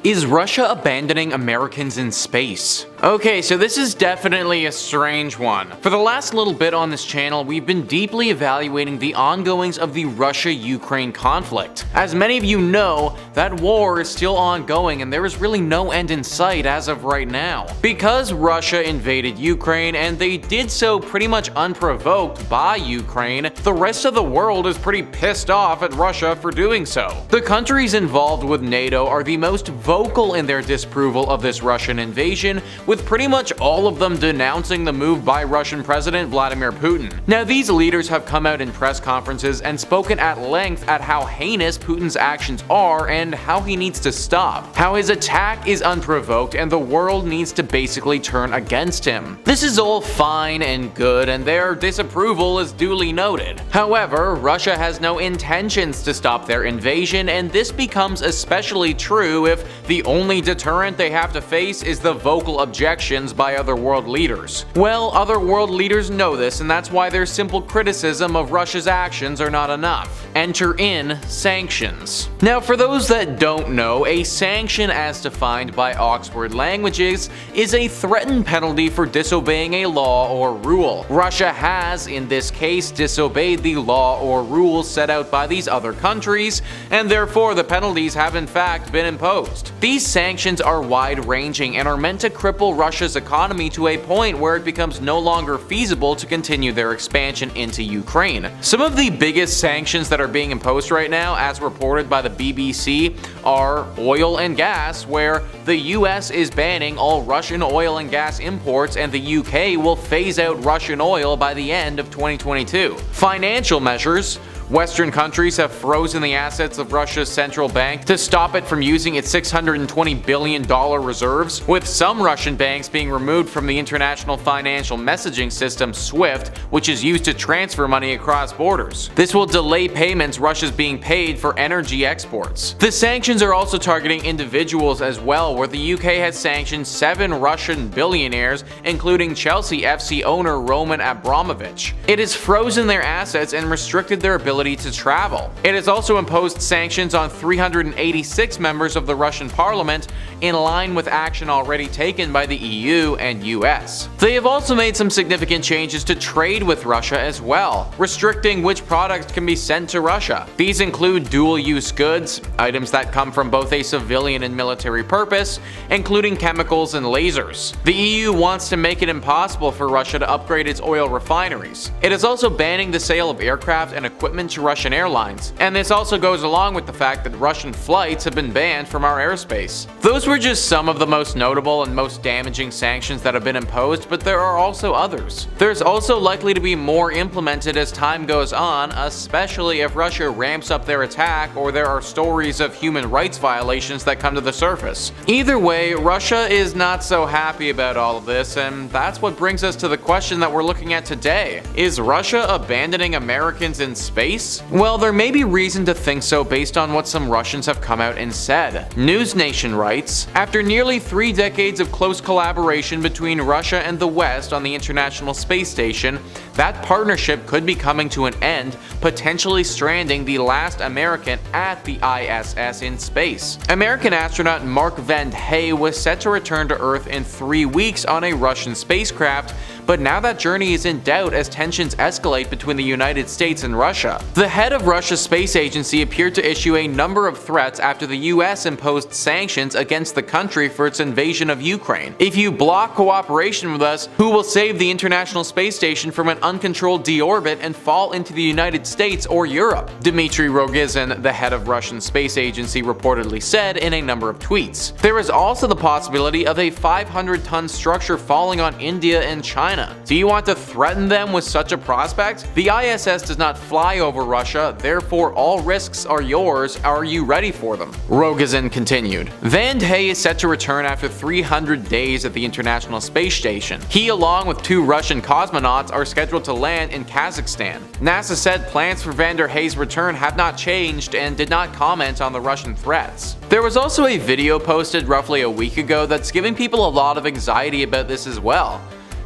Is Russia abandoning Americans in space? Okay, so this is definitely a strange one. For the last little bit on this channel, we've been deeply evaluating the ongoings of the Russia-Ukraine conflict. As many of you know, that war is still ongoing and there is really no end in sight as of right now. Because Russia invaded Ukraine and they did so pretty much unprovoked by Ukraine, the rest of the world is pretty pissed off at Russia for doing so. The countries involved with NATO are the most vocal in their disapproval of this Russian invasion, with pretty much all of them denouncing the move by Russian President Vladimir Putin. Now, these leaders have come out in press conferences and spoken at length at how heinous Putin's actions are and how he needs to stop, how his attack is unprovoked and the world needs to basically turn against him. This is all fine and good and their disapproval is duly noted. However, Russia has no intentions to stop their invasion, and this becomes especially true if the only deterrent they have to face is the vocal objections by other world leaders. Well, other world leaders know this, and that's why their simple criticism of Russia's actions are not enough. Enter in sanctions. Now, for those that don't know, a sanction as defined by Oxford Languages is a threatened penalty for disobeying a law or rule. Russia has, in this case, disobeyed the law or rules set out by these other countries, and therefore the penalties have in fact been imposed. These sanctions are wide-ranging and are meant to cripple Russia's economy to a point where it becomes no longer feasible to continue their expansion into Ukraine. Some of the biggest sanctions that are being imposed right now, as reported by the BBC, are oil and gas, where the US is banning all Russian oil and gas imports and the UK will phase out Russian oil by the end of 2022. Financial measures. Western countries have frozen the assets of Russia's central bank to stop it from using its $620 billion reserves, with some Russian banks being removed from the international financial messaging system SWIFT, which is used to transfer money across borders. This will delay payments Russia's being paid for energy exports. The sanctions are also targeting individuals as well, where the UK has sanctioned 7 Russian billionaires, including Chelsea FC owner Roman Abramovich. It has frozen their assets and restricted their ability to travel. It has also imposed sanctions on 386 members of the Russian parliament, in line with action already taken by the EU and US. They have also made some significant changes to trade with Russia as well, restricting which products can be sent to Russia. These include dual-use goods, items that come from both a civilian and military purpose, including chemicals and lasers. The EU wants to make it impossible for Russia to upgrade its oil refineries. It is also banning the sale of aircraft and equipment to Russian airlines, and this also goes along with the fact that Russian flights have been banned from our airspace. Those were just some of the most notable and most damaging sanctions that have been imposed, but there are also others. There's also likely to be more implemented as time goes on, especially if Russia ramps up their attack or there are stories of human rights violations that come to the surface. Either way, Russia is not so happy about all of this, and that's what brings us to the question that we're looking at today. Is Russia abandoning Americans in space? Well, there may be reason to think so based on what some Russians have come out and said. News Nation writes, after nearly 3 decades of close collaboration between Russia and the West on the International Space Station, that partnership could be coming to an end, potentially stranding the last American at the ISS in space. American astronaut Mark Van Hey was set to return to Earth in 3 weeks on a Russian spacecraft, but now that journey is in doubt as tensions escalate between the United States and Russia. The head of Russia's space agency appeared to issue a number of threats after the US imposed sanctions against the country for its invasion of Ukraine. If you block cooperation with us, who will save the International Space Station from an uncontrolled deorbit and fall into the United States or Europe? Dmitry Rogozin, the head of Russian space agency, reportedly said in a number of tweets. There is also the possibility of a 500-ton structure falling on India and China. Do you want to threaten them with such a prospect? The ISS does not fly over Russia, therefore all risks are yours. Are you ready for them? Rogozin continued. Van Hey is set to return after 300 days at the International Space Station. He, along with 2 Russian cosmonauts, are scheduled to land in Kazakhstan. NASA said plans for Van der Hey's return have not changed and did not comment on the Russian threats. There was also a video posted roughly a week ago that's giving people a lot of anxiety about this as well.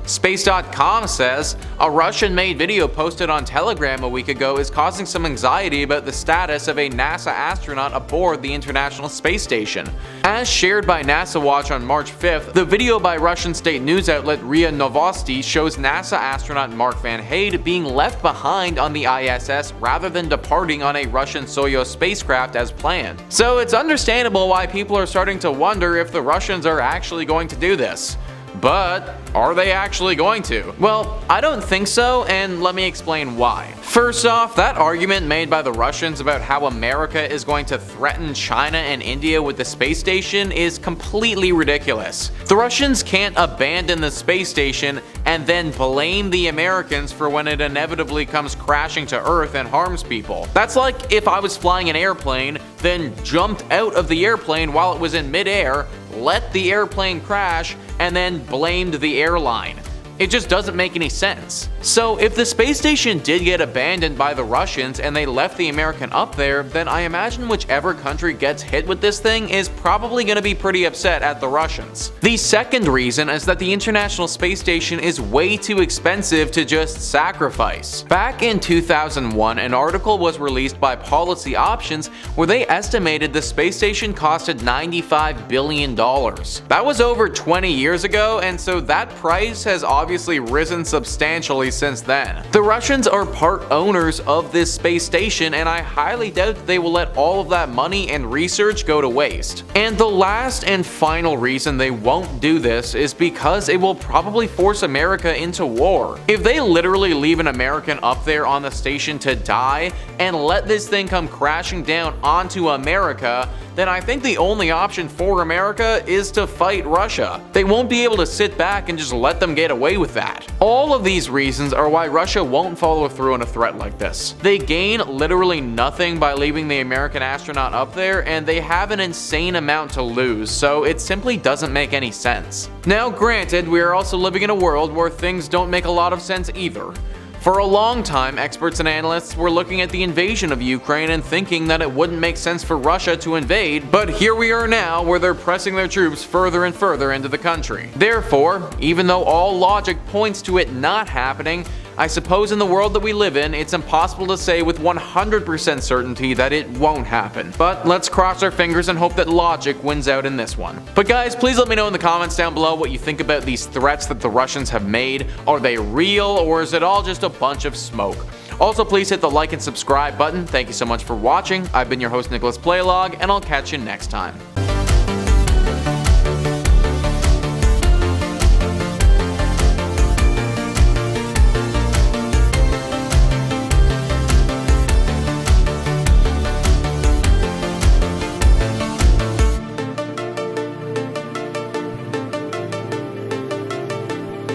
Space.com says, a Russian-made video posted on Telegram a week ago is causing some anxiety about the status of a NASA astronaut aboard the International Space Station. As shared by NASA Watch on March 5th, the video by Russian state news outlet RIA Novosti shows NASA astronaut Mark Van Hayde being left behind on the ISS rather than departing on a Russian Soyuz spacecraft as planned. So it's understandable why people are starting to wonder if the Russians are actually going to do this. But are they actually going to? Well, I don't think so, and let me explain why. First off, that argument made by the Russians about how America is going to threaten China and India with the space station is completely ridiculous. The Russians can't abandon the space station and then blame the Americans for when it inevitably comes crashing to Earth and harms people. That's like if I was flying an airplane, then jumped out of the airplane while it was in midair, let the airplane crash, and then blamed the airline. It just doesn't make any sense. So if the space station did get abandoned by the Russians and they left the American up there, then I imagine whichever country gets hit with this thing is probably going to be pretty upset at the Russians. The second reason is that the International Space Station is way too expensive to just sacrifice. Back in 2001, an article was released by Policy Options where they estimated the space station costed $95 billion. That was over 20 years ago, and so that price has obviously risen substantially since then. The Russians are part owners of this space station, and I highly doubt that they will let all of that money and research go to waste. And the last and final reason they won't do this is because it will probably force America into war. If they literally leave an American up there on the station to die and let this thing come crashing down onto America, then I think the only option for America is to fight Russia. They won't be able to sit back and just let them get away with that. All of these reasons are why Russia won't follow through on a threat like this. They gain literally nothing by leaving the American astronaut up there, and they have an insane amount to lose, so it simply doesn't make any sense. Now granted, we are also living in a world where things don't make a lot of sense either. For a long time, experts and analysts were looking at the invasion of Ukraine and thinking that it wouldn't make sense for Russia to invade, but here we are now where they're pressing their troops further and further into the country. Therefore, even though all logic points to it not happening, I suppose in the world that we live in, it's impossible to say with 100% certainty that it won't happen. But let's cross our fingers and hope that logic wins out in this one. But guys, please let me know in the comments down below what you think about these threats that the Russians have made. Are they real, or is it all just a bunch of smoke? Also, please hit the like and subscribe button. Thank you so much for watching. I've been your host, Nicholas Playlog, and I'll catch you next time.